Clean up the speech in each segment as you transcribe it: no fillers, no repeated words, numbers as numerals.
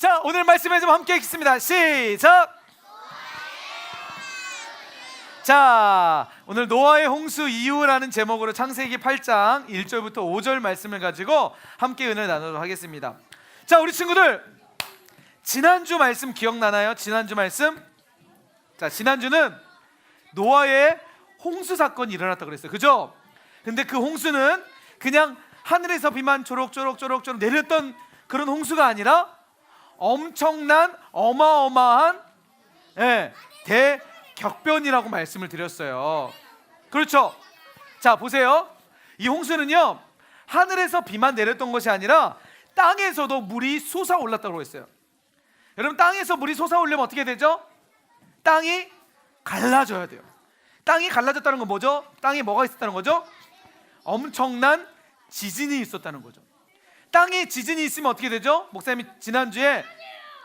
자, 오늘 말씀에 좀 함께 읽겠습니다. 시작. 자, 오늘 노아의 홍수 이후라는 제목으로 창세기 8장 1절부터 5절 말씀을 가지고 함께 은혜를 나누도록 하겠습니다. 자, 우리 친구들, 지난주 말씀 기억나나요? 지난주 말씀? 자, 지난주는 노아의 홍수 사건이 일어났다고 그랬어요. 그죠? 근데 그 홍수는 그냥 하늘에서 비만 조록조록 내렸던 그런 홍수가 아니라 엄청난 어마어마한 대격변이라고 말씀을 드렸어요. 그렇죠? 자, 보세요. 이 홍수는요, 하늘에서 비만 내렸던 것이 아니라 땅에서도 물이 솟아올랐다고 했어요. 여러분, 땅에서 물이 솟아오르면 어떻게 되죠? 땅이 갈라져야 돼요. 땅이 갈라졌다는 건 뭐죠? 땅에 뭐가 있었다는 거죠? 엄청난 지진이 있었다는 거죠. 땅에 지진이 있으면 어떻게 되죠? 목사님이 지난주에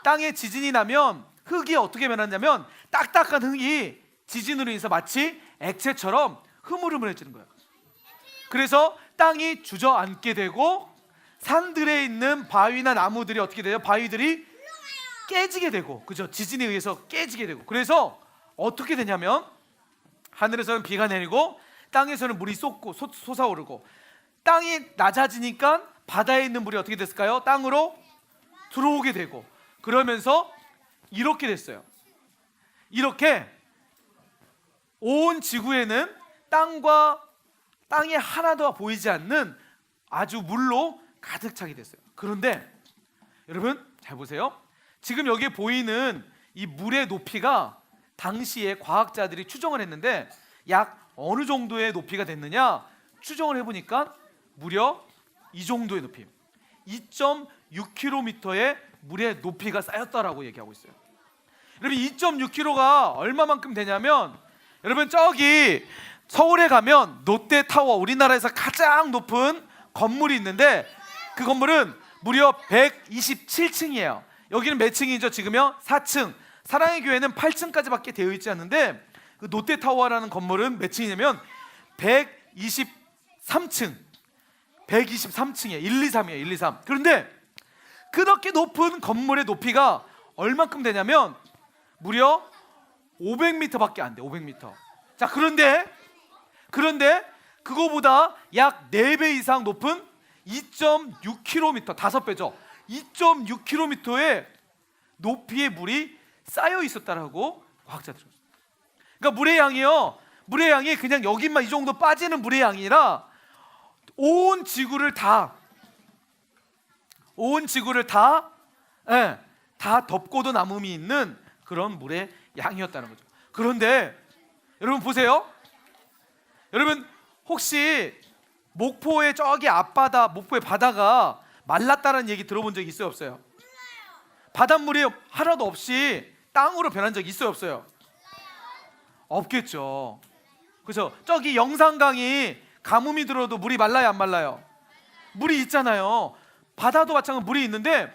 땅에 지진이 나면 흙이 어떻게 변하냐면 딱딱한 흙이 지진으로 인해서 마치 액체처럼 흐물흐물해지는 거예요. 그래서 땅이 주저앉게 되고 산들에 있는 바위나 나무들이 어떻게 돼요? 바위들이 깨지게 되고, 그죠? 지진에 의해서 깨지게 되고. 그래서 어떻게 되냐면 하늘에서는 비가 내리고 땅에서는 물이 솟아오르고, 땅이 낮아지니까 바다에 있는 물이 어떻게 됐을까요? 땅으로 들어오게 되고, 그러면서 이렇게 됐어요. 이렇게 온 지구에는 땅이 하나도 보이지 않는 아주 물로 가득 차게 됐어요. 그런데 여러분 잘 보세요. 지금 여기에 보이는 이 물의 높이가 당시에 과학자들이 추정을 했는데 약 어느 정도의 높이가 됐느냐 추정을 해보니까 무려 이 정도의 높이, 2.6km의 물의 높이가 쌓였다라고 얘기하고 있어요. 여러분, 2.6km가 얼마만큼 되냐면, 여러분 저기 서울에 가면 롯데타워, 우리나라에서 가장 높은 건물이 있는데 그 건물은 무려 127층이에요. 여기는 몇 층이죠? 지금요? 4층. 사랑의 교회는 8층까지밖에 되어 있지 않는데 그 롯데타워라는 건물은 몇 층이냐면 123층. 123층이에요. 1, 2, 3이에요. 1, 2, 3. 그런데 그렇게 높은 건물의 높이가 얼만큼 되냐면 무려 500m밖에 안 돼. 500m. 자, 그런데 그거보다 약 4배 이상 높은 2.6km, 5배죠. 2.6km의 높이의 물이 쌓여 있었다라고 과학자들은. 그러니까 물의 양이 그냥 여기만 이 정도 빠지는 물의 양이 아니라 온 지구를 다 덮고도 남음이 있는 그런 물의 양이었다는 거죠. 그런데 여러분 보세요. 여러분 혹시 목포의 저기 앞바다, 목포의 바다가 말랐다는 얘기 들어본 적 있어요, 없어요? 바닷물이 하나도 없이 땅으로 변한 적 있어요, 없어요? 없겠죠. 그래서 저기 영산강이 가뭄이 들어도 물이 말라요, 안 말라요? 물이 있잖아요. 바다도 마찬가지로 물이 있는데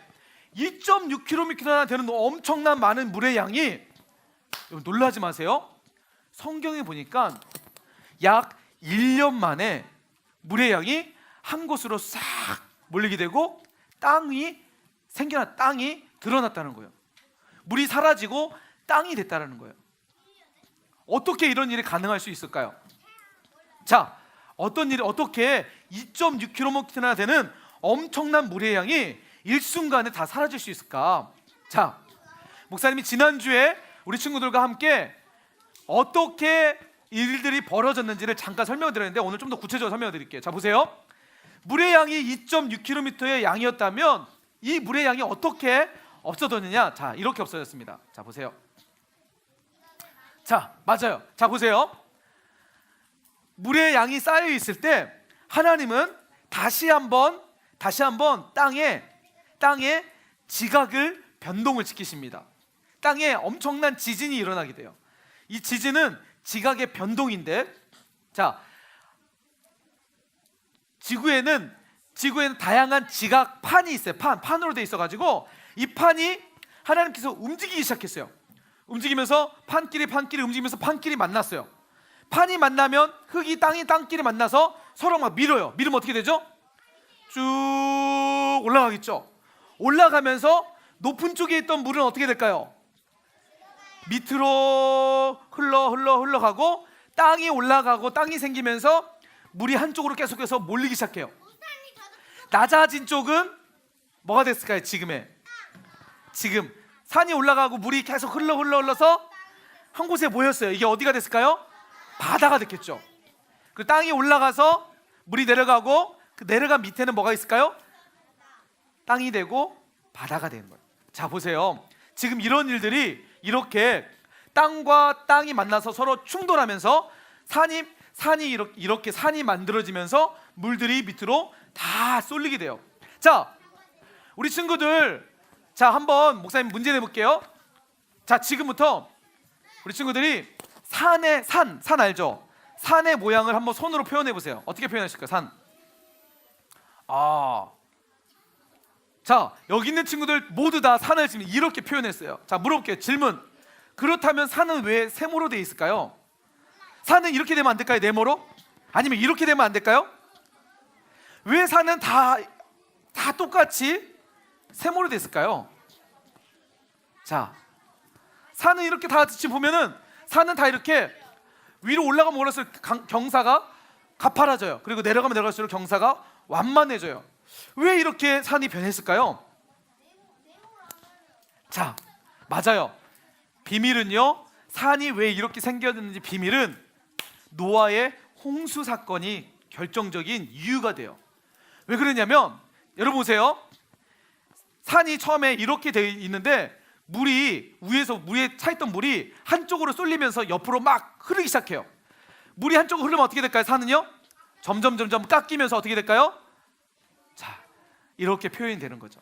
2.6km나 되는 엄청난 많은 물의 양이, 놀라지 마세요. 성경에 보니까 약 1년 만에 물의 양이 한 곳으로 싹 몰리게 되고 땅이 드러났다는 거예요. 물이 사라지고 땅이 됐다는 거예요. 어떻게 이런 일이 가능할 수 있을까요? 자, 어떻게 2.6km나 되는 엄청난 물의 양이 일순간에 다 사라질 수 있을까? 자, 목사님이 지난주에 우리 친구들과 함께 어떻게 일들이 벌어졌는지를 잠깐 설명드렸는데 오늘 좀 더 구체적으로 설명드릴게요. 자, 보세요. 물의 양이 2.6km의 양이었다면 이 물의 양이 어떻게 없어졌느냐? 자, 이렇게 없어졌습니다. 자, 보세요. 자, 맞아요. 자, 보세요. 물의 양이 쌓여 있을 때 하나님은 다시 한번 땅에 지각을 변동을 시키십니다. 땅에 엄청난 지진이 일어나게 돼요. 이 지진은 지각의 변동인데, 자, 지구에는 다양한 지각판이 있어요. 판으로 돼 있어가지고 이 판이 하나님께서 움직이기 시작했어요. 움직이면서 판끼리 움직이면서 판끼리 만났어요. 판이 만나면 땅끼리 만나서 서로 막 밀어요. 밀으면 어떻게 되죠? 쭉 올라가겠죠. 올라가면서 높은 쪽에 있던 물은 어떻게 될까요? 밑으로 흘러가고 땅이 올라가고 땅이 생기면서 물이 한쪽으로 계속해서 몰리기 시작해요. 낮아진 쪽은 뭐가 됐을까요? 지금 산이 올라가고 물이 계속 흘러서 한 곳에 모였어요. 이게 어디가 됐을까요? 바다가 됐겠죠. 그 땅이 올라가서 물이 내려가고 그 내려간 밑에는 뭐가 있을까요? 땅이 되고 바다가 되는 거예요. 자, 보세요. 지금 이런 일들이 이렇게 땅과 땅이 만나서 서로 충돌하면서 산이 이렇게 산이 만들어지면서 물들이 밑으로 다 쏠리게 돼요. 자, 우리 친구들, 자, 한번 목사님 문제 내볼게요. 자, 지금부터 우리 친구들이 산 알죠? 산의 모양을 한번 손으로 표현해 보세요. 어떻게 표현하실까요? 산. 자, 여기 있는 친구들 모두 다 산을 지금 이렇게 표현했어요. 자, 물어볼게요. 질문. 그렇다면 산은 왜 세모로 되어 있을까요? 산은 이렇게 되면 안 될까요? 네모로? 아니면 이렇게 되면 안 될까요? 왜 산은 다 똑같이 세모로 되어 있을까요? 자, 산은 이렇게 다 같이 보면은 산은 다 이렇게 위로 올라가면 올라갈수록 경사가 가파라져요. 그리고 내려가면 내려갈수록 경사가 완만해져요. 왜 이렇게 산이 변했을까요? 자, 맞아요. 비밀은요, 산이 왜 이렇게 생겼는지 비밀은 노아의 홍수 사건이 결정적인 이유가 돼요. 왜 그러냐면, 여러분 보세요. 산이 처음에 이렇게 되어 있는데 물이 위에서 물에 차있던 물이 한쪽으로 쏠리면서 옆으로 막 흐르기 시작해요. 물이 한쪽으로 흐르면 어떻게 될까요? 산은요? 점점 깎이면서 어떻게 될까요? 자, 이렇게 표현이 되는 거죠.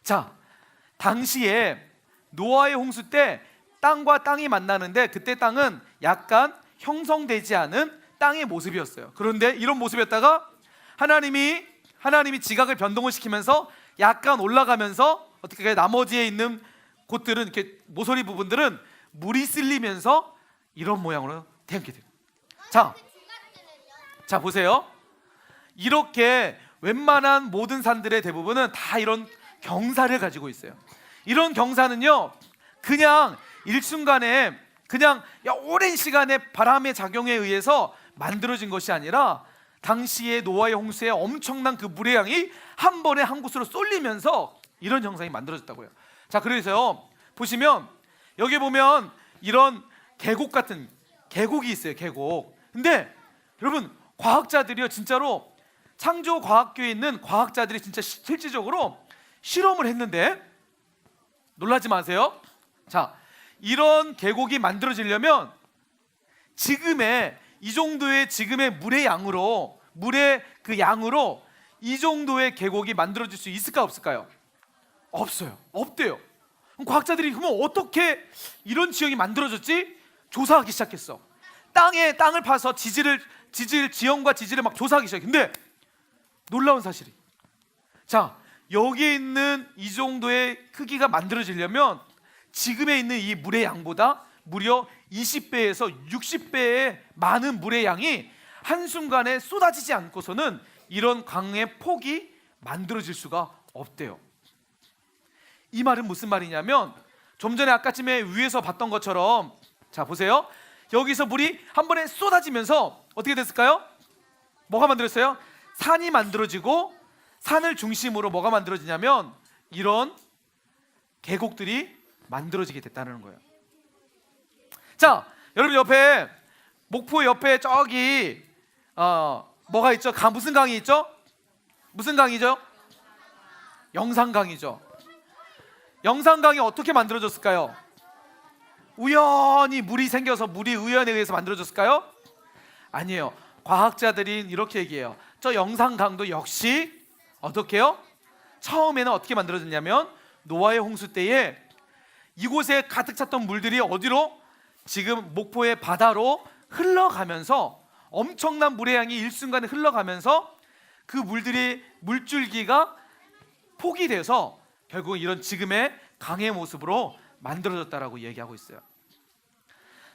자, 당시에 노아의 홍수 때 땅과 땅이 만나는데 그때 땅은 약간 형성되지 않은 땅의 모습이었어요. 그런데 이런 모습이었다가 하나님이 지각을 변동을 시키면서 약간 올라가면서 어떻게 나머지에 있는 곳들은 이렇게 모서리 부분들은 물이 쓸리면서 이런 모양으로 되게 돼요. 자, 보세요. 이렇게 웬만한 모든 산들의 대부분은 다 이런 경사를 가지고 있어요. 이런 경사는요, 그냥 일순간에 그냥 오랜 시간의 바람의 작용에 의해서 만들어진 것이 아니라 당시의 노아의 홍수에 엄청난 그 물의 양이 한 번에 한 곳으로 쏠리면서 이런 형상이 만들어졌다고요. 자, 그래서요, 보시면 여기 보면 이런 계곡 같은 계곡이 있어요. 계곡. 근데 여러분, 과학자들이요, 진짜로 창조과학교에 있는 과학자들이 진짜 실질적으로 실험을 했는데 놀라지 마세요. 자, 이런 계곡이 만들어지려면 지금의 이 정도의 지금의 물의 양으로 이 정도의 계곡이 만들어질 수 있을까 없을까요? 없어요. 없대요. 그럼 과학자들이 그러면 어떻게 이런 지형이 만들어졌지? 조사하기 시작했어. 땅을 파서 지형과 지질을 막 조사하기 시작해. 근데 놀라운 사실이, 자, 여기에 있는 이 정도의 크기가 만들어지려면 지금에 있는 이 물의 양보다 무려 20배에서 60배의 많은 물의 양이 한순간에 쏟아지지 않고서는 이런 강의 폭이 만들어질 수가 없대요. 이 말은 무슨 말이냐면, 좀 전에 아까쯤에 위에서 봤던 것처럼, 자, 보세요. 여기서 물이 한 번에 쏟아지면서 어떻게 됐을까요? 뭐가 만들었어요? 산이 만들어지고, 산을 중심으로 뭐가 만들어지냐면 이런 계곡들이 만들어지게 됐다는 거예요. 자, 여러분 옆에 목포 옆에 저기 뭐가 있죠? 무슨 강이 있죠? 무슨 강이죠? 영산강이죠. 영산강이 어떻게 만들어졌을까요? 우연히 물이 생겨서 물이 우연에 의해서 만들어졌을까요? 아니에요. 과학자들이 이렇게 얘기해요. 저 영산강도 역시 어떻게 해요? 처음에는 어떻게 만들어졌냐면 노아의 홍수 때에 이곳에 가득 찼던 물들이 어디로? 지금 목포의 바다로 흘러가면서 엄청난 물의 양이 일순간에 흘러가면서 그 물줄기가 폭이 돼서 결국 이런 지금의 강의 모습으로 만들어졌다라고 얘기하고 있어요.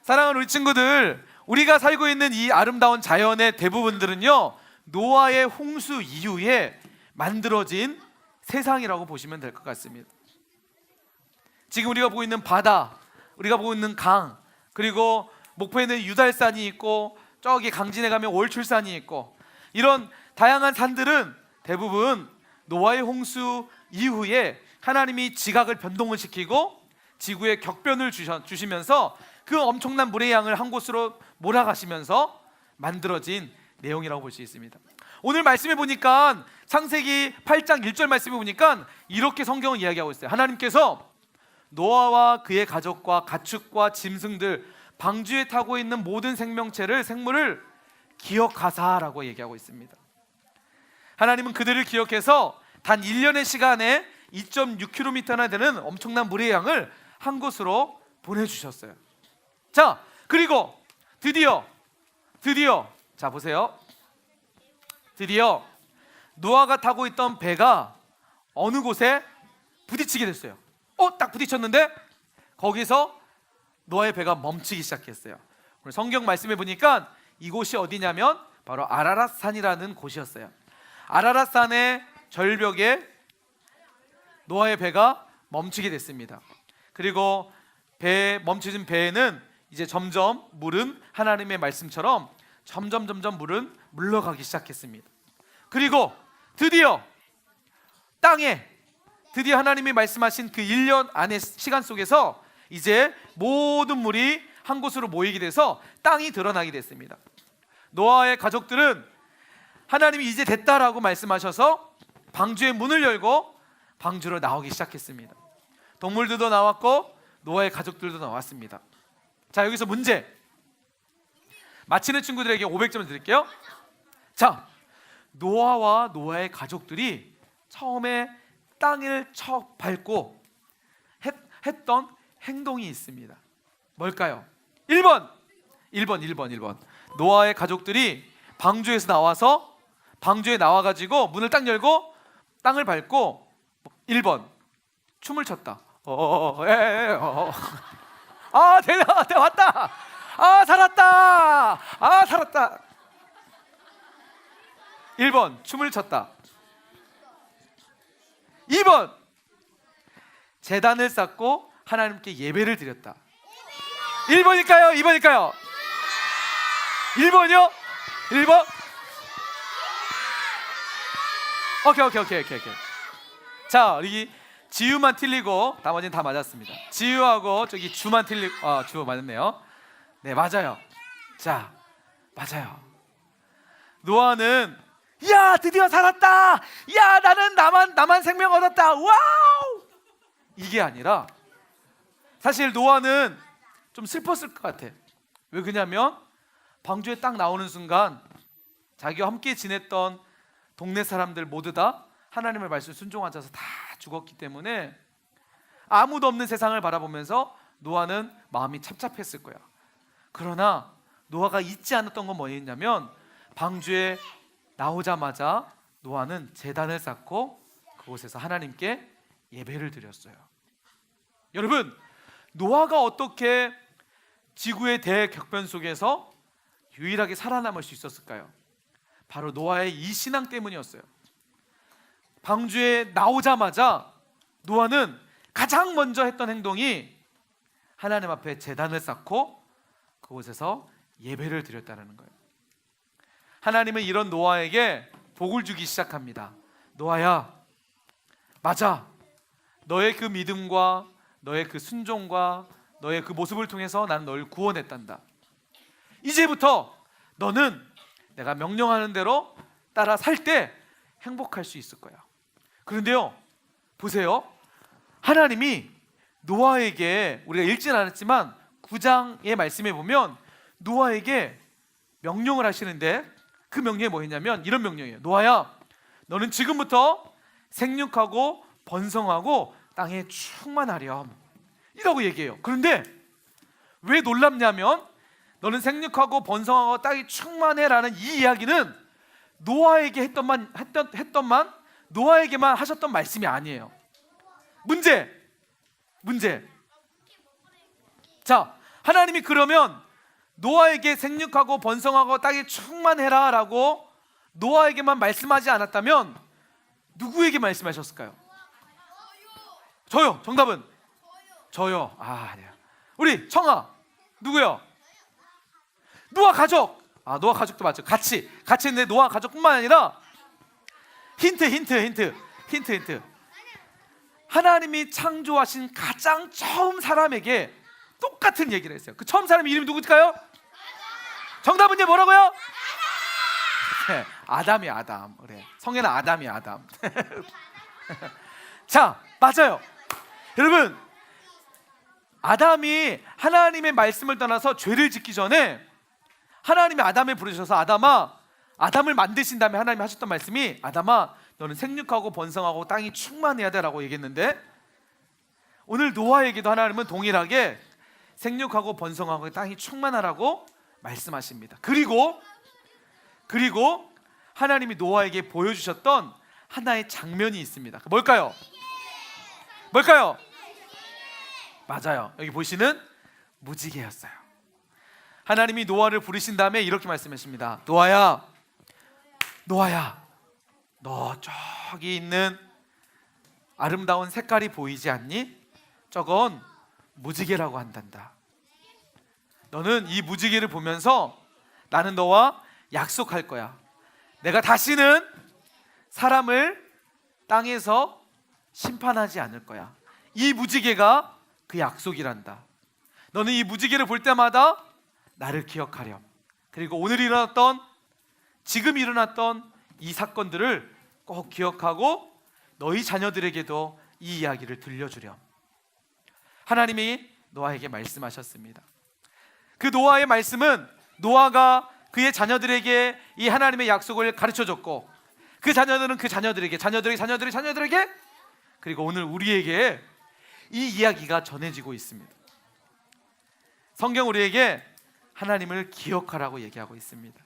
사랑하는 우리 친구들, 우리가 살고 있는 이 아름다운 자연의 대부분들은요, 노아의 홍수 이후에 만들어진 세상이라고 보시면 될 것 같습니다. 지금 우리가 보고 있는 바다, 우리가 보고 있는 강, 그리고 목포에는 유달산이 있고 저기 강진에 가면 월출산이 있고, 이런 다양한 산들은 대부분 노아의 홍수 이후에 하나님이 지각을 변동을 시키고 지구에 격변을 주시면서 그 엄청난 물의 양을 한 곳으로 몰아가시면서 만들어진 내용이라고 볼 수 있습니다. 오늘 말씀해 보니까 창세기 8장 1절 말씀해 보니까 이렇게 성경을 이야기하고 있어요. 하나님께서 노아와 그의 가족과 가축과 짐승들, 방주에 타고 있는 모든 생물을 기억하사라고 얘기하고 있습니다. 하나님은 그들을 기억해서 단 1년의 시간에 2.6km나 되는 엄청난 물의 양을 한 곳으로 보내주셨어요. 자, 그리고 드디어 자 보세요. 드디어 노아가 타고 있던 배가 어느 곳에 부딪히게 됐어요. 딱 부딪혔는데 거기서 노아의 배가 멈추기 시작했어요. 오늘 성경 말씀해 보니까 이곳이 어디냐면 바로 아라랏산이라는 곳이었어요. 아라랏산의 절벽에 노아의 배가 멈추게 됐습니다. 그리고 멈춰진 배에는 이제 점점 물은 하나님의 말씀처럼 점점 물은 물러가기 시작했습니다. 그리고 드디어 땅에 하나님이 말씀하신 그 1년 안의 시간 속에서 이제 모든 물이 한 곳으로 모이게 돼서 땅이 드러나게 됐습니다. 노아의 가족들은 하나님이 이제 됐다라고 말씀하셔서 방주의 문을 열고 방주로 나오기 시작했습니다. 동물들도 나왔고 노아의 가족들도 나왔습니다. 자, 여기서 문제 맞히는 친구들에게 500점 드릴게요. 자, 노아와 노아의 가족들이 처음에 땅을 밟고 했던 행동이 있습니다. 뭘까요? 1번. 노아의 가족들이 방주에서 나와서 방주에 나와가지고 문을 딱 열고 땅을 밟고 1번 춤을 췄다. 대박 왔다. 살았다. 1번 춤을 췄다. 2번 제단을 쌓고 하나님께 예배를 드렸다. 1번일까요? 2번일까요? 1번이요? 1번? 오케이. 자, 우리 지유만 틀리고 나머지는 다 맞았습니다. 지유하고 저기 주만 틀리고 주 맞았네요. 네, 맞아요. 자, 맞아요. 노아는 야, 드디어 살았다. 야, 나는 나만 생명 얻었다. 와우! 이게 아니라 사실 노아는 좀 슬펐을 것 같아. 왜 그러냐면 방주에 딱 나오는 순간 자기와 함께 지냈던 동네 사람들 모두 다 하나님의 말씀을 순종하지 않아서 다 죽었기 때문에 아무도 없는 세상을 바라보면서 노아는 마음이 찹찹했을 거야. 그러나 노아가 잊지 않았던 건 뭐였냐면 방주에 나오자마자 노아는 제단을 쌓고 그곳에서 하나님께 예배를 드렸어요. 여러분, 노아가 어떻게 지구의 대격변 속에서 유일하게 살아남을 수 있었을까요? 바로 노아의 이 신앙 때문이었어요. 방주에 나오자마자 노아는 가장 먼저 했던 행동이 하나님 앞에 제단을 쌓고 그곳에서 예배를 드렸다는 거예요. 하나님은 이런 노아에게 복을 주기 시작합니다. 노아야, 맞아. 너의 그 믿음과 너의 그 순종과 너의 그 모습을 통해서 나는 너를 구원했단다. 이제부터 너는 내가 명령하는 대로 따라 살 때 행복할 수 있을 거야. 그런데요, 보세요. 하나님이 노아에게, 우리가 읽진 않았지만 9장의 말씀에 보면 노아에게 명령을 하시는데 그 명령이 뭐였냐면 이런 명령이에요. 노아야, 너는 지금부터 생육하고 번성하고 땅에 충만하렴 이라고 얘기해요. 그런데 왜 놀랍냐면 너는 생육하고 번성하고 땅이 충만해라는 이 이야기는 노아에게 했던만 노아에게만 하셨던 말씀이 아니에요. 문제. 자, 하나님이 그러면 노아에게 생육하고 번성하고 땅이 충만해라 라고 노아에게만 말씀하지 않았다면 누구에게 말씀하셨을까요? 저요. 정답은 저요. 아, 아니야. 우리 청아 누구요? 노아 가족. 아, 노아 가족도 맞죠. 같이 했는데 노아 가족뿐만 아니라 힌트. 하나님이 창조하신 가장 처음 사람에게 똑같은 얘기를 했어요. 그 처음 사람 이름이 누구일까요? 정답은요, 뭐라고요? 네, 아담이야, 아담. 그래. 성에는 아담이야, 아담. 자, 맞아요. 여러분, 아담이 하나님의 말씀을 떠나서 죄를 짓기 전에 하나님이 아담을 부르셔서 아담을 만드신 다음에 하나님이 하셨던 말씀이, 아담아, 너는 생육하고 번성하고 땅이 충만해야 돼 라고 얘기했는데, 오늘 노아에게도 하나님은 동일하게 생육하고 번성하고 땅이 충만하라고 말씀하십니다. 그리고 하나님이 노아에게 보여주셨던 하나의 장면이 있습니다. 뭘까요? 맞아요. 여기 보시는 무지개였어요. 하나님이 노아를 부르신 다음에 이렇게 말씀하십니다. 노아야, 너 저기 있는 아름다운 색깔이 보이지 않니? 저건 무지개라고 한단다. 너는 이 무지개를 보면서 나는 너와 약속할 거야. 내가 다시는 사람을 땅에서 심판하지 않을 거야. 이 무지개가 그 약속이란다. 너는 이 무지개를 볼 때마다 나를 기억하렴. 그리고 오늘 지금 일어났던 이 사건들을 꼭 기억하고 너희 자녀들에게도 이 이야기를 들려주렴. 하나님이 노아에게 말씀하셨습니다. 그 노아의 말씀은 노아가 그의 자녀들에게 이 하나님의 약속을 가르쳐줬고, 그 자녀들은 그 자녀들에게, 자녀들에게, 그리고 오늘 우리에게 이 이야기가 전해지고 있습니다. 성경 우리에게 하나님을 기억하라고 얘기하고 있습니다.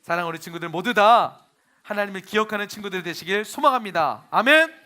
사랑하는 우리 친구들 모두 다 하나님을 기억하는 친구들 되시길 소망합니다. 아멘.